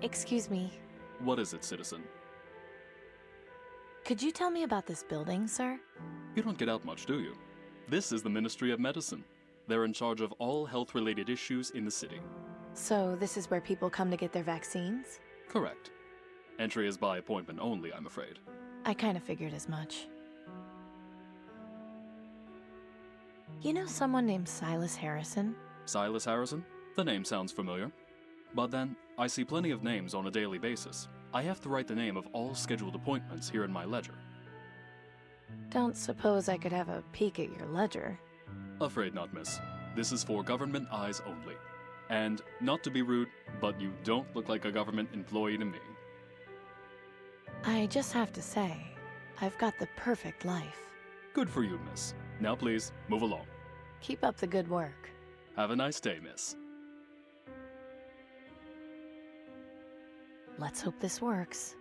Excuse me. What is it, citizen? Could you tell me about this building, sir? You don't get out much, do you? This is the Ministry of Medicine. They're in charge of all health-related issues in the city. So this is where people come to get their vaccines? Correct. Entry is by appointment only, I'm afraid. I kind of figured as much. You know someone named Silas Harrison? Silas Harrison? The name sounds familiar. But then, I see plenty of names on a daily basis. I have to write the name of all scheduled appointments here in my ledger. Don't suppose I could have a peek at your ledger. Afraid not, miss. This is for government eyes only. And, not to be rude, but you don't look like a government employee to me. I just have to say, I've got the perfect life. Good for you, miss. Now please, move along. Keep up the good work. Have a nice day, miss. Let's hope this works.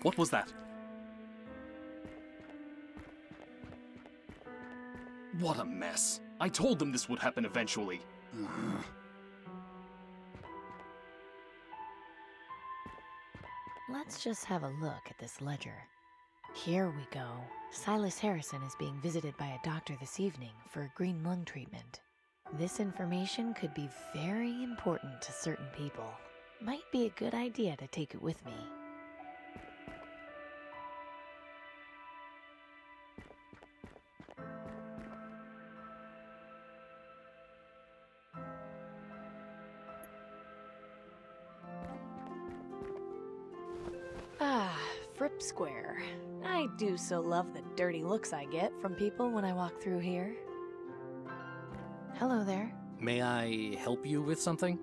What was that? What a mess. I told them this would happen eventually. Let's just have a look at this ledger. Here we go. Silas Harrison is being visited by a doctor this evening for a green lung treatment. This information could be very important to certain people. Might be a good idea to take it with me. Ah, Fripp Square. I do so love the dirty looks I get from people when I walk through here. Hello there. May I help you with something?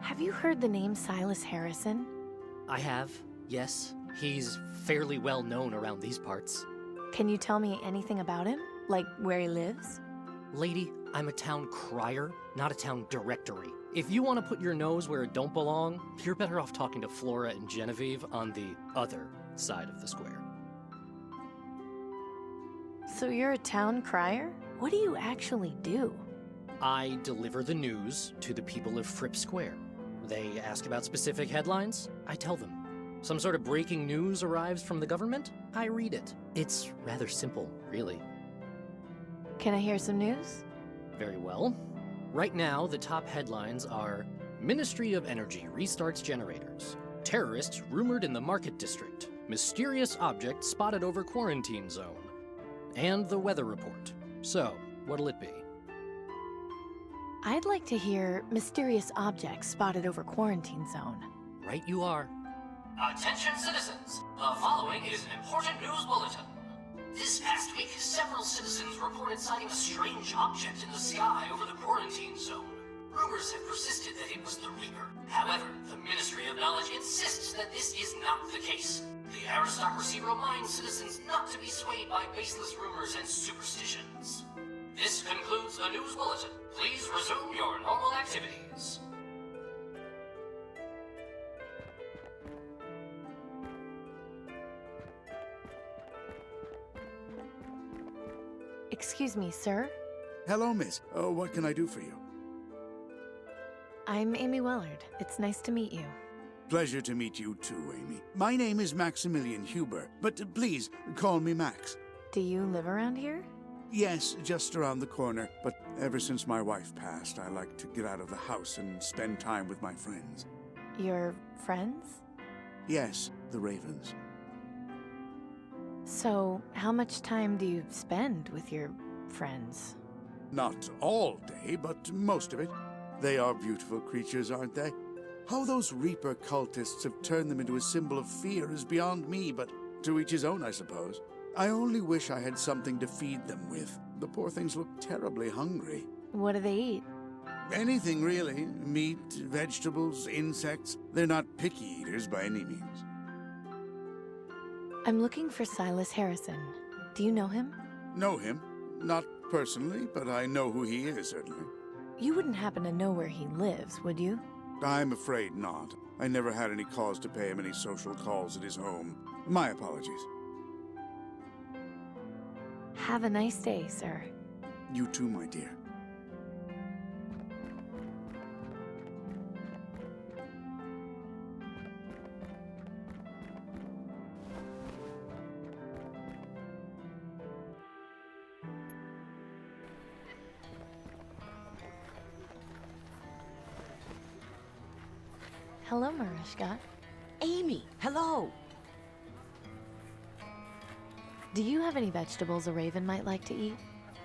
Have you heard the name Silas Harrison? I have, yes. He's fairly well known around these parts. Can you tell me anything about him? Like where he lives? Lady, I'm a town crier, not a town directory. If you want to put your nose where it don't belong, you're better off talking to Flora and Genevieve on the other side of the square. So you're a town crier? What do you actually do? I deliver the news to the people of Fripp Square. They ask about specific headlines, I tell them. Some sort of breaking news arrives from the government, I read it. It's rather simple, really. Can I hear some news? Very well. Right now, the top headlines are Ministry of Energy restarts generators. Terrorists rumored in the market district. Mysterious object spotted over quarantine zone. And the weather report. So, what'll it be? I'd like to hear mysterious objects spotted over quarantine zone. Right you are. Attention citizens, the following is an important news bulletin. This past week, several citizens reported sighting a strange object in the sky over the quarantine zone. Rumors have persisted that it was the Reaper. However, the Ministry of Knowledge insists that this is not the case. The aristocracy reminds citizens not to be swayed by baseless rumors and superstitions. This concludes the news bulletin. Please resume your normal activities. Excuse me, sir. Hello, miss. What can I do for you? I'm Amy Wellard. It's nice to meet you. Pleasure to meet you too, Amy. My name is Maximilian Huber, but please call me Max. Do you live around here? Yes, just around the corner, but ever since my wife passed, I like to get out of the house and spend time with my friends. Your friends? Yes, the Ravens. So, how much time do you spend with your friends? Not all day, but most of it. They are beautiful creatures, aren't they? How those Reaper cultists have turned them into a symbol of fear is beyond me, but to each his own, I suppose. I only wish I had something to feed them with. The poor things look terribly hungry. What do they eat? Anything, really. Meat, vegetables, insects. They're not picky eaters by any means. I'm looking for Silas Harrison. Do you know him? Know him? Not personally, but I know who he is, certainly. You wouldn't happen to know where he lives, would you? I'm afraid not. I never had any cause to pay him any social calls at his home. My apologies. Have a nice day, sir. You too, my dear. Hello, Mariska. Amy, hello. Do you have any vegetables a raven might like to eat?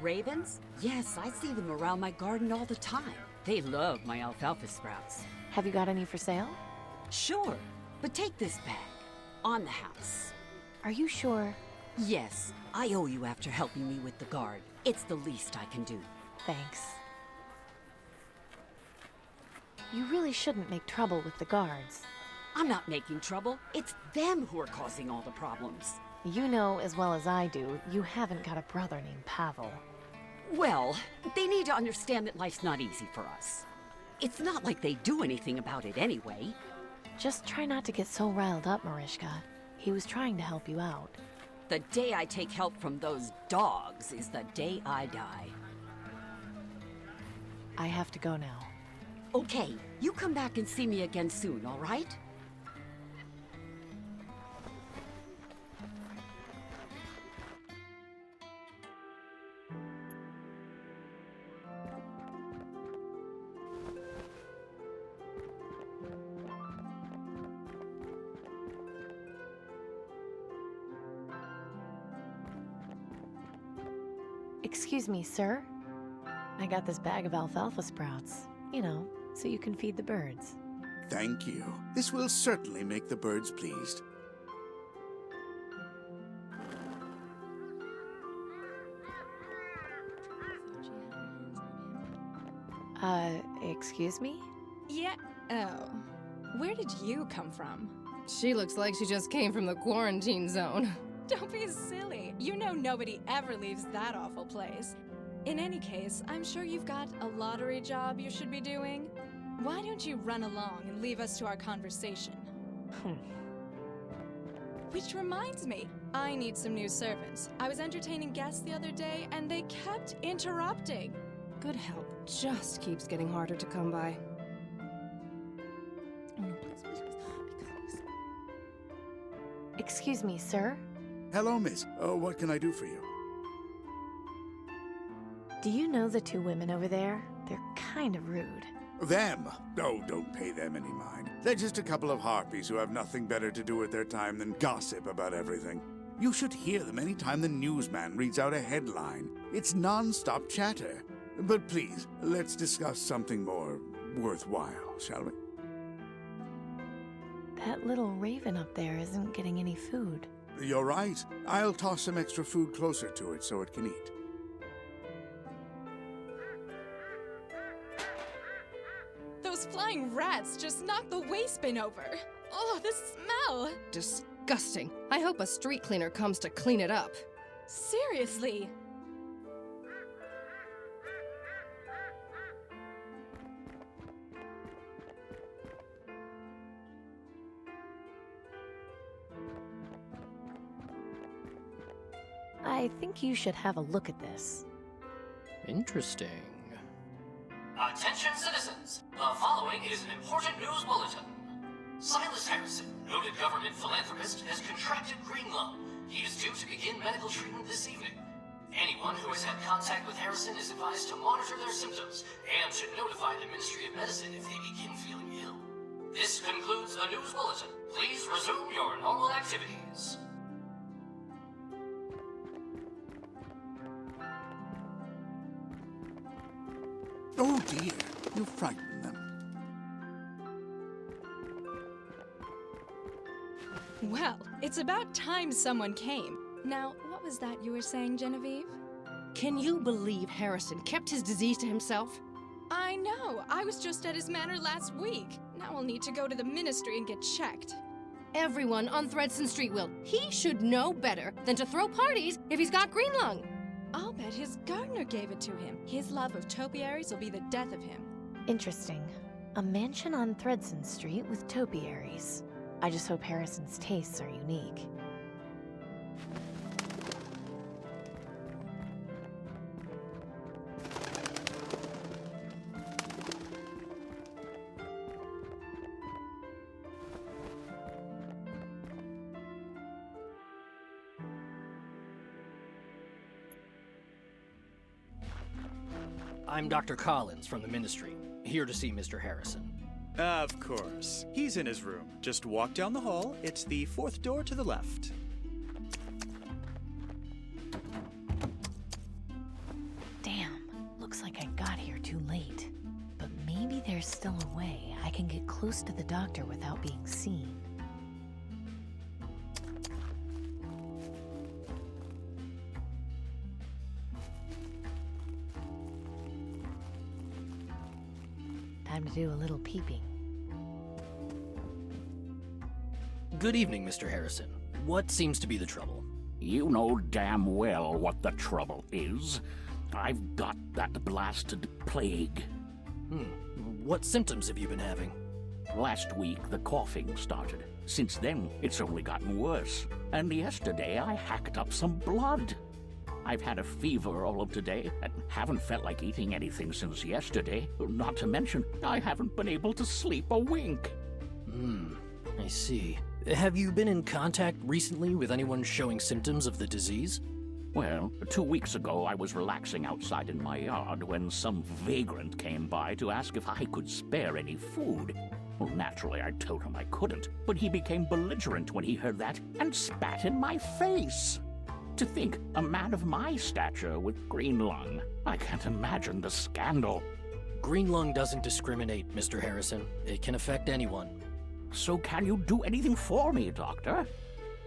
Ravens? Yes, I see them around my garden all the time. They love my alfalfa sprouts. Have you got any for sale? Sure, but take this bag. On the house. Are you sure? Yes, I owe you after helping me with the guard. It's the least I can do. Thanks. You really shouldn't make trouble with the guards. I'm not making trouble. It's them who are causing all the problems. You know as well as I do, you haven't got a brother named Pavel. Well, they need to understand that life's not easy for us. It's not like they do anything about it anyway. Just try not to get so riled up, Mariska. He was trying to help you out. The day I take help from those dogs is the day I die. I have to go now. Okay, you come back and see me again soon, all right? Excuse me, sir. I got this bag of alfalfa sprouts. You know, so you can feed the birds. Thank you. This will certainly make the birds pleased. Excuse me? Yeah. Oh. Where did you come from? She looks like she just came from the quarantine zone. Don't be silly. You know nobody ever leaves that awful place. In any case, I'm sure you've got a lottery job you should be doing. Why don't you run along and leave us to our conversation? Which reminds me, I need some new servants. I was entertaining guests the other day, and they kept interrupting. Good help just keeps getting harder to come by. Excuse me, sir? Hello, miss. What can I do for you? Do you know the two women over there? They're kind of rude. Them? Oh, don't pay them any mind. They're just a couple of harpies who have nothing better to do with their time than gossip about everything. You should hear them any time the newsman reads out a headline. It's non-stop chatter. But please, let's discuss something more worthwhile, shall we? That little raven up there isn't getting any food. You're right. I'll toss some extra food closer to it so it can eat. Those flying rats just knocked the waste bin over. Oh, the smell! Disgusting. I hope a street cleaner comes to clean it up. Seriously. I think you should have a look at this. Interesting. Attention citizens! The following is an important news bulletin. Silas Harrison, noted government philanthropist, has contracted green lung. He is due to begin medical treatment this evening. Anyone who has had contact with Harrison is advised to monitor their symptoms and should notify the Ministry of Medicine if they begin feeling ill. This concludes the news bulletin. Please resume your normal activities. Oh dear, you frightened them. Well, it's about time someone came. Now, what was that you were saying, Genevieve? Can you believe Harrison kept his disease to himself? I know. I was just at his manor last week. Now I'll need to go to the ministry and get checked. Everyone on Thredson Street will. He should know better than to throw parties if he's got green lung. I'll bet his gardener gave it to him. His love of topiaries will be the death of him. Interesting. A mansion on Thredson Street with topiaries. I just hope Harrison's tastes are unique. I'm Dr. Collins from the Ministry, here to see Mr. Harrison. Of course. He's in his room. Just walk down the hall. It's the fourth door to the left. Damn, looks like I got here too late. But maybe there's still a way I can get close to the doctor without being seen. Time to do a little peeping. Good evening, Mr. Harrison. What seems to be the trouble? You know damn well what the trouble is. I've got that blasted plague. What symptoms have you been having? Last week, the coughing started. Since then, it's only gotten worse. And yesterday, I hacked up some blood. I've had a fever all of today and haven't felt like eating anything since yesterday. Not to mention, I haven't been able to sleep a wink. I see. Have you been in contact recently with anyone showing symptoms of the disease? Well, 2 weeks ago, I was relaxing outside in my yard when some vagrant came by to ask if I could spare any food. Well, naturally, I told him I couldn't, but he became belligerent when he heard that and spat in my face. To think, a man of my stature with green lung. I can't imagine the scandal. Green lung doesn't discriminate, Mr. Harrison. It can affect anyone. So can you do anything for me, Doctor?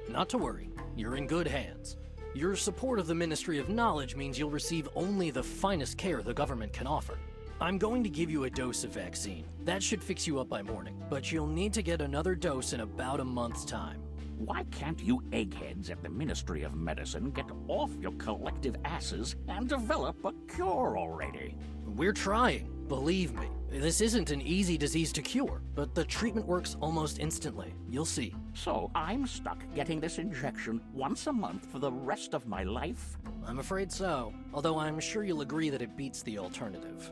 Not to worry. You're in good hands. Your support of the Ministry of Knowledge means you'll receive only the finest care the government can offer. I'm going to give you a dose of vaccine. That should fix you up by morning, but you'll need to get another dose in about a month's time. Why can't you eggheads at the Ministry of Medicine get off your collective asses and develop a cure already? We're trying, believe me. This isn't an easy disease to cure, but the treatment works almost instantly. You'll see. So I'm stuck getting this injection once a month for the rest of my life? I'm afraid so, although I'm sure you'll agree that it beats the alternative.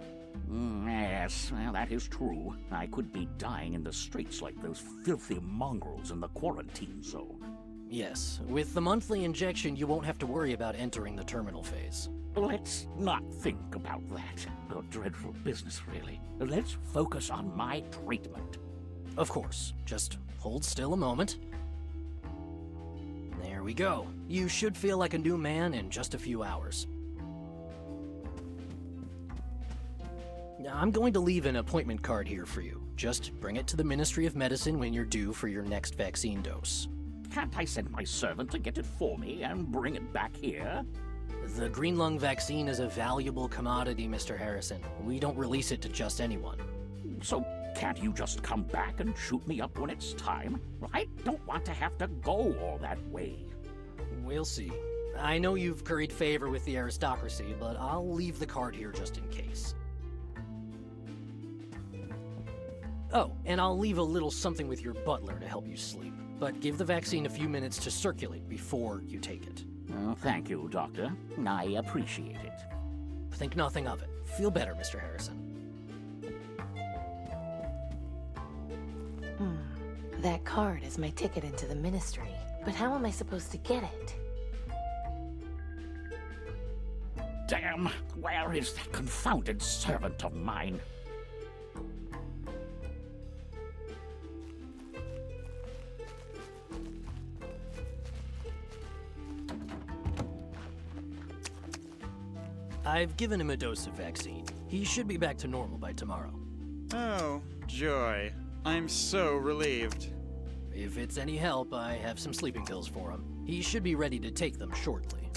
Yes, well, that is true. I could be dying in the streets like those filthy mongrels in the quarantine zone. Yes, with the monthly injection, you won't have to worry about entering the terminal phase. Let's not think about that. A dreadful business, really. Let's focus on my treatment. Of course. Just hold still a moment. There we go. You should feel like a new man in just a few hours. I'm going to leave an appointment card here for you. Just bring it to the Ministry of Medicine when you're due for your next vaccine dose. Can't I send my servant to get it for me and bring it back here? The green lung vaccine is a valuable commodity, Mr. Harrison. We don't release it to just anyone. So can't you just come back and shoot me up when it's time? I don't want to have to go all that way. We'll see. I know you've curried favor with the aristocracy, but I'll leave the card here just in case. Oh, and I'll leave a little something with your butler to help you sleep. But give the vaccine a few minutes to circulate before you take it. Oh, thank you, Doctor. I appreciate it. Think nothing of it. Feel better, Mr. Harrison. That card is my ticket into the Ministry. But how am I supposed to get it? Damn! Where is that confounded servant of mine? I've given him a dose of vaccine. He should be back to normal by tomorrow. Oh, joy. I'm so relieved. If it's any help, I have some sleeping pills for him. He should be ready to take them shortly.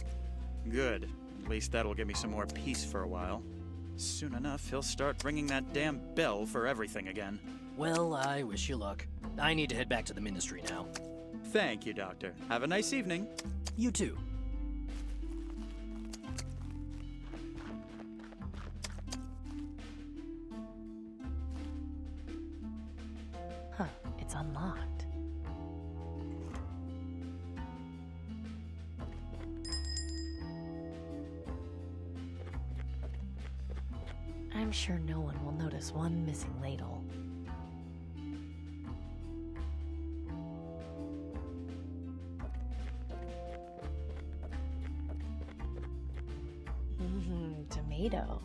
Good. At least that'll give me some more peace for a while. Soon enough, he'll start ringing that damn bell for everything again. Well, I wish you luck. I need to head back to the Ministry now. Thank you, Doctor. Have a nice evening. You too. Huh, it's unlocked. I'm sure no one will notice one missing ladle. Tomato.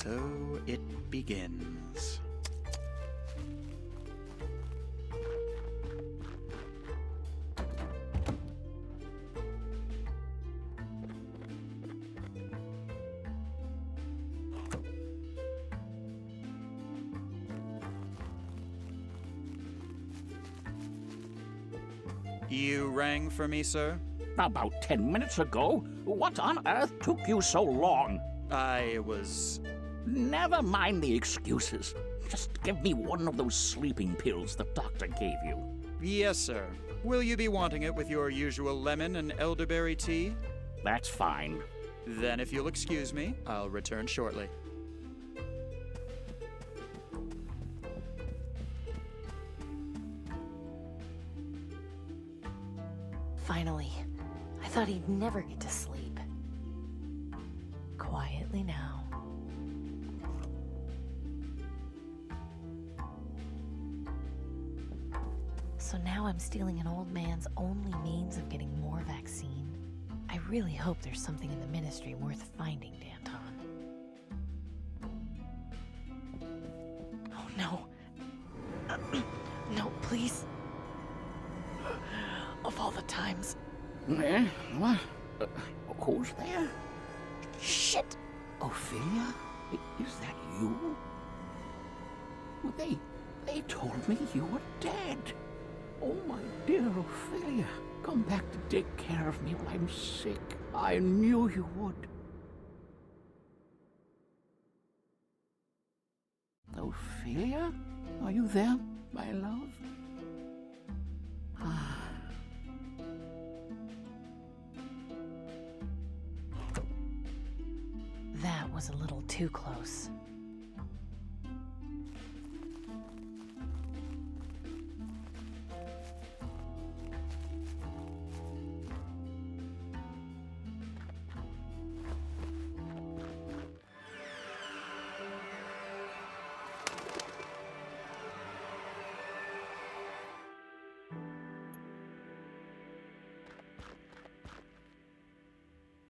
So it begins. You rang for me, sir? About 10 minutes ago. What on earth took you so long? I was... Never mind the excuses. Just give me one of those sleeping pills the doctor gave you. Yes, sir. Will you be wanting it with your usual lemon and elderberry tea? That's fine. Then if you'll excuse me, I'll return shortly. Finally. I thought he'd never get to sleep. Quietly now. So now I'm stealing an old man's only means of getting more vaccine. I really hope there's something in the ministry worth finding, Danton. Oh no. No, please. Of all the times. Eh? What? Who's there? Shit! Ophelia? Is that you? Well, they told me you were dead. Oh, my dear Ophelia, come back to take care of me while I'm sick. I knew you would. Ophelia? Are you there, my love? That was a little too close.